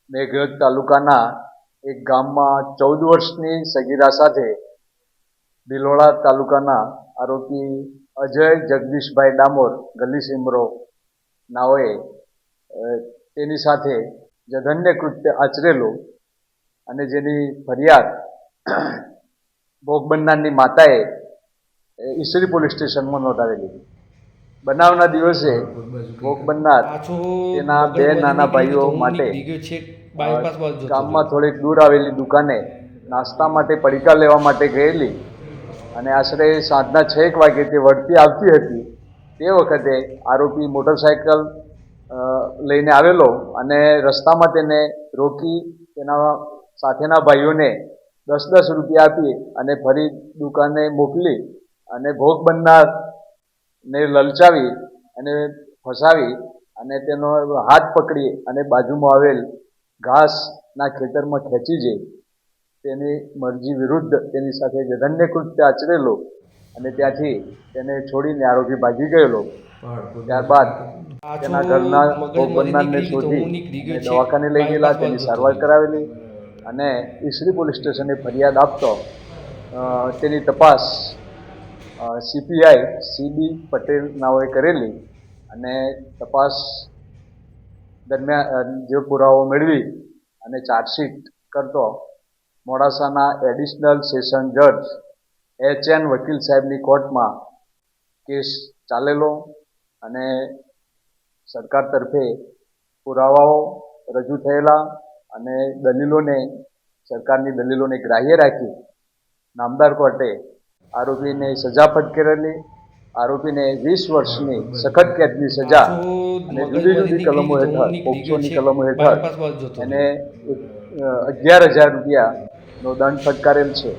મેઘરજ તાલુકાના એક ગામમાં 14 વર્ષની સગીરા સાથે ભિલોડા તાલુકાના આરોપી અજય જગદીશભાઈ ડામોર ગલી સિમરો નાઓએ તેની સાથે જઘન્ય કૃત્ય આચરેલું અને જેની ફરિયાદ ભોગ બનનારની માતાએ ઈસરી પોલીસ સ્ટેશનમાં નોંધાવેલી. બનાવના દિવસે ભોગ બનનાર તેના બે નાના ભાઈઓ માટે ગામમાં થોડીક દૂર આવેલી દુકાને નાસ્તા માટે પડીકા લેવા માટે ગયેલી અને આશરે સાંજના 6 વાગે તે વળતી આવતી હતી. તે વખતે આરોપી મોટરસાયકલ લઈને આવેલો અને રસ્તામાં તેને રોકી તેના સાથેના ભાઈઓને 10-10 રૂપિયા આપી અને ફરી દુકાને મોકલી અને ભોગ બનનારને લલચાવી અને ફસાવી અને તેનો હાથ પકડી અને બાજુમાં આવેલ ઘાસના ખેતરમાં ખેંચી જઈ તેની મરજી વિરુદ્ધ તેની સાથે જઘન્ય કૃત્ય આચરેલું અને ત્યાંથી તેને છોડીને આરોપી ભાગી ગયેલો. ત્યારબાદ તેના ઘરના ભોગ બનનારને શોધી દવાખાને લઈ ગયેલા, તેની સારવાર કરાવેલી અને ઈસરી પોલીસ સ્ટેશને ફરિયાદ આપતો તેની તપાસ CPI CB પટેલ નાઓએ કરેલી અને તપાસ દરમિયાન જે પુરાવો મેળવી અને ચાર્જશીટ કરતો મોડાસાના એડિશનલ સેશન જજ HN વકીલ સાહેબની કોર્ટમાં કેસ ચાલેલો અને સરકાર તરફે પુરાવાઓ રજૂ થયેલા અને સરકારની દલીલોને ગ્રાહ્ય રાખી નામદાર કોર્ટે આરોપીને સજા ફટકારેલી. આરોપીને 20 વર્ષની સખત કેદની સજા અને જુદી જુદી કલમો હેઠળ પોક્સોની કલમો હેઠળ એને 11,000 રૂપિયાનો દંડ ફટકારેલ છે.